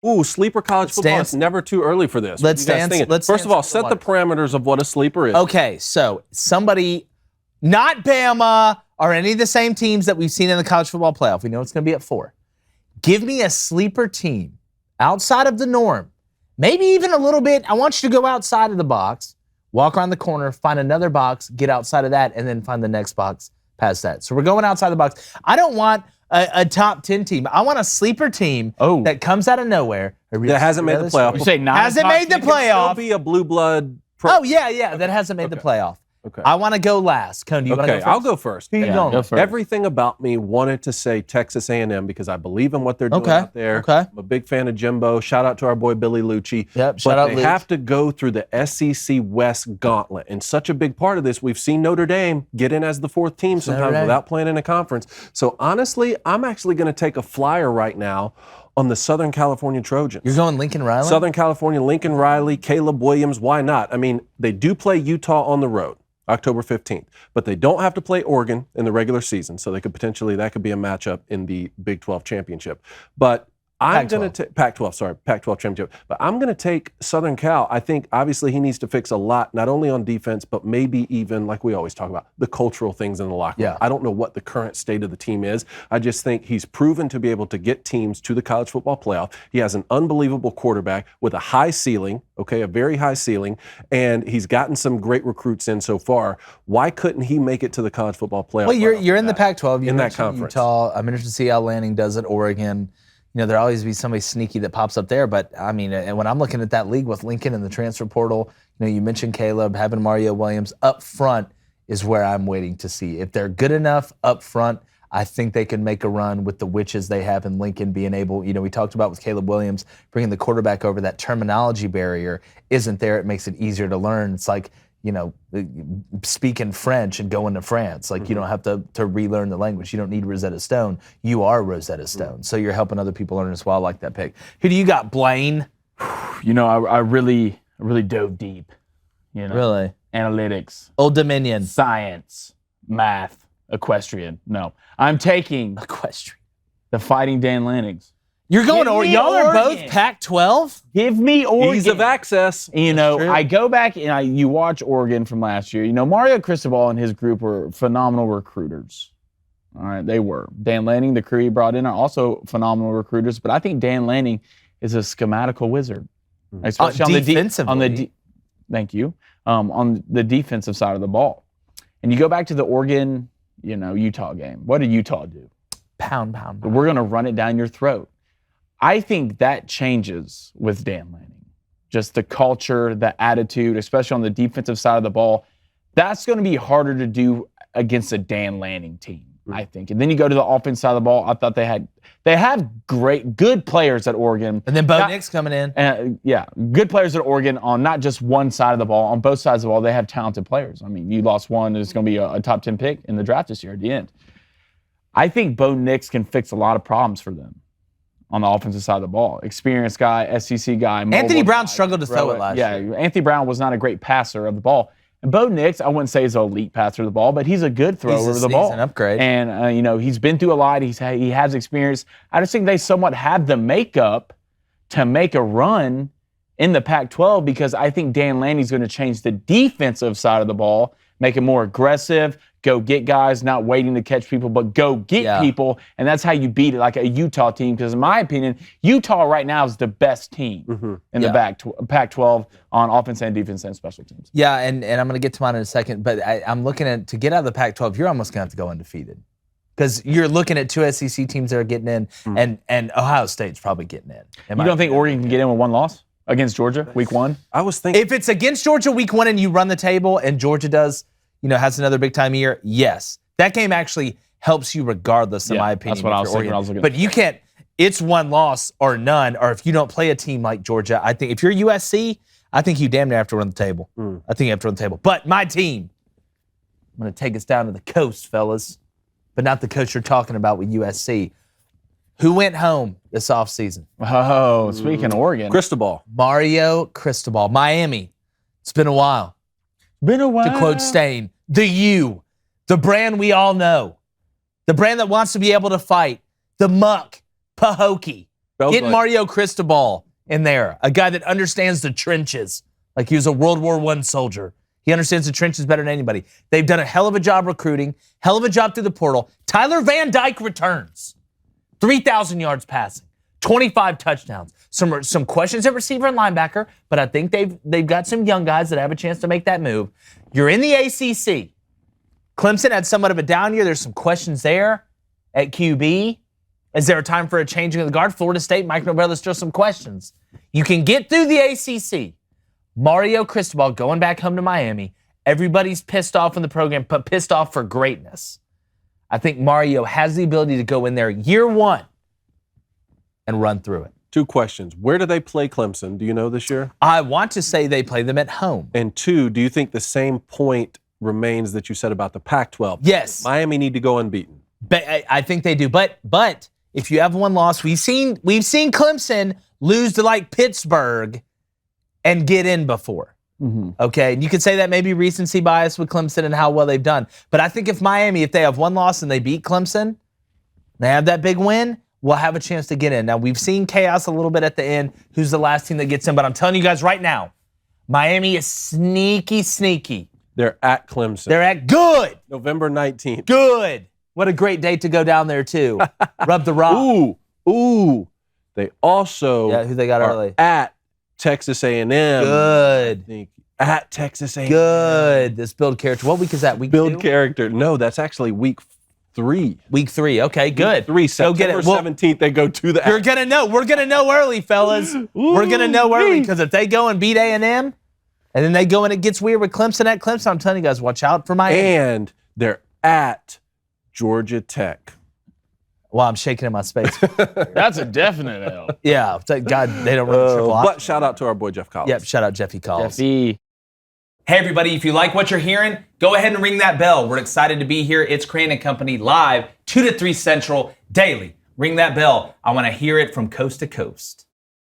Ooh, sleeper college football. It's never too early for this. Let's dance. First of all, set the parameters of what a sleeper is. Okay, so somebody, not Bama or any of the same teams that we've seen in the college football playoff. We know it's going to be at 4. Give me a sleeper team outside of the norm. Maybe even a little bit. I want you to go outside of the box, walk around the corner, find another box, get outside of that, and then find the next box past that. So we're going outside the box. I don't want a top 10 team. I want a sleeper team that comes out of nowhere. That hasn't made the playoff. You say not hasn't made the playoff. Still be a blue blood. That hasn't made the playoff. Okay. I want to go last. Cone, do you want to go first? I'll go first. Who you going? Go first. Everything about me wanted to say Texas A&M because I believe in what they're doing out there. Okay. I'm a big fan of Jimbo. Shout out to our boy Billy Lucci. Yep, shout out But they Luke. have to go through the SEC West gauntlet. And such a big part of this, we've seen Notre Dame get in as the 4th team sometimes without playing in a conference. So honestly, I'm actually going to take a flyer right now on the Southern California Trojans. You're going Lincoln Riley? Southern California, Lincoln Riley, Caleb Williams. Why not? I mean, they do play Utah on the road. October 15th. But they don't have to play Oregon in the regular season, so that could be a matchup in the Big 12 championship. But I'm going to take Pac-12 championship. But I'm going to take Southern Cal. I think obviously he needs to fix a lot, not only on defense, but maybe even, like we always talk about, the cultural things in the locker room. I don't know what the current state of the team is. I just think he's proven to be able to get teams to the college football playoff. He has an unbelievable quarterback with a high ceiling, a very high ceiling, and he's gotten some great recruits in so far. Why couldn't he make it to the college football playoff? Well, you're in the Pac-12. In that conference. Utah. I'm interested to see how Lanning does at Oregon. There'll always be somebody sneaky that pops up there. But, I mean, and when I'm looking at that league with Lincoln and the transfer portal, you mentioned Caleb, having Mario Williams up front is where I'm waiting to see. If they're good enough up front, I think they can make a run with the witches they have in Lincoln being able, we talked about with Caleb Williams, bringing the quarterback over, that terminology barrier isn't there. It makes it easier to learn. It's like, speaking French and going to France. Like, you don't have to relearn the language. You don't need Rosetta Stone. You are Rosetta Stone. So you're helping other people learn as well. I like that pick. Who do you got, Blaine? I really dove deep. Really? Analytics. Old Dominion. Science. Math. Equestrian. No. I'm taking the Fighting Dan Lannings. You're going to Oregon. Y'all are both Pac-12? Give me Oregon. Ease of access. I go back and you watch Oregon from last year. Mario Cristobal and his group were phenomenal recruiters. All right, they were. Dan Lanning, the crew he brought in, are also phenomenal recruiters. But I think Dan Lanning is a schematical wizard, especially defensively. Thank you. On the defensive side of the ball. And you go back to the Oregon, Utah game. What did Utah do? Pound. We're going to run it down your throat. I think that changes with Dan Lanning. Just the culture, the attitude, especially on the defensive side of the ball. That's going to be harder to do against a Dan Lanning team, I think. And then you go to the offense side of the ball. I thought they have good players at Oregon. And then Bo Nix coming in. Good players at Oregon on not just one side of the ball. On both sides of the ball, they have talented players. I mean, you lost one. It's going to be a top 10 pick in the draft this year at the end. I think Bo Nix can fix a lot of problems for them on the offensive side of the ball. Experienced guy, SEC guy. Anthony Brown struggled to throw it last year. Yeah, Anthony Brown was not a great passer of the ball. And Bo Nix, I wouldn't say he's an elite passer of the ball, but he's a good thrower of the ball. He's an upgrade. And, he's been through a lot. He has experience. I just think they somewhat have the makeup to make a run in the Pac-12 because I think Dan Lanning's going to change the defensive side of the ball, make it more aggressive, go get guys, not waiting to catch people, but go get people. And that's how you beat it, like a Utah team. Because in my opinion, Utah right now is the best team in the Pac-12 on offense and defense and special teams. Yeah, and I'm going to get to mine in a second. But I'm looking at, to get out of the Pac-12, you're almost going to have to go undefeated. Because you're looking at 2 SEC teams that are getting in, and Ohio State's probably getting in. You don't think Oregon can get in with one loss against Georgia, week 1? I was thinking, if it's against Georgia week 1 and you run the table and Georgia does, has another big time year, yes. That game actually helps you regardless, in my opinion. That's what I was thinking. But you can't, it's one loss or none, or if you don't play a team like Georgia, I think if you're USC, I think you damn near have to run the table. I think you have to run the table. But my team, I'm going to take us down to the coast, fellas, but not the coast you're talking about with USC. Who went home this offseason? Oh, speaking of Oregon. Cristobal. Mario Cristobal. Miami. It's been a while. To quote Stain, the U, the brand we all know, the brand that wants to be able to fight, the muck, Pahokee. Get Mario Cristobal in there, a guy that understands the trenches, like he was a World War I soldier. He understands the trenches better than anybody. They've done a hell of a job recruiting, hell of a job through the portal. Tyler Van Dyke returns. 3,000 yards passing, 25 touchdowns. Some questions at receiver and linebacker, but I think they've got some young guys that have a chance to make that move. You're in the ACC. Clemson had somewhat of a down year. There's some questions there at QB. Is there a time for a changing of the guard? Florida State, Mike Norvell, still some questions. You can get through the ACC. Mario Cristobal going back home to Miami. Everybody's pissed off in the program, but pissed off for greatness. I think Mario has the ability to go in there year one and run through it. 2 questions. Where do they play Clemson? Do you know this year? I want to say they play them at home. And 2, do you think the same point remains that you said about the Pac-12? Yes. Miami need to go unbeaten. But I think they do. But if you have one loss, we've seen Clemson lose to like Pittsburgh and get in before. Okay, and you could say that maybe recency bias with Clemson and how well they've done. But I think if they have one loss and they beat Clemson, they have that big win, we'll have a chance to get in. Now, we've seen chaos a little bit at the end. Who's the last team that gets in? But I'm telling you guys right now, Miami is sneaky. They're at Clemson. They're at good. November 19th. Good. What a great date to go down there, too. Rub the rock. Ooh. They also who they got early? At Texas A&M. Good. I think. At Texas A&M. Good. This build character. What week is that? Week 2? Build character. No, that's actually week 3. Week 3. Okay, good. Week 3. September 17th, they go to the... You're going to know. We're going to know early, fellas. We're going to know early because if they go and beat A&M, and then they go and it gets weird with Clemson at Clemson, I'm telling you guys, watch out for Miami. And they're at Georgia Tech. Well, I'm shaking in my space. That's a definite L. Yeah, thank God they don't run the triple option. But shout out to our boy Jeff Collins. Yep, shout out Jeffy Collins. Jeffy. Hey, everybody, if you like what you're hearing, go ahead and ring that bell. We're excited to be here. It's Crain and Company live, 2 to 3 Central, daily. Ring that bell. I want to hear it from coast to coast.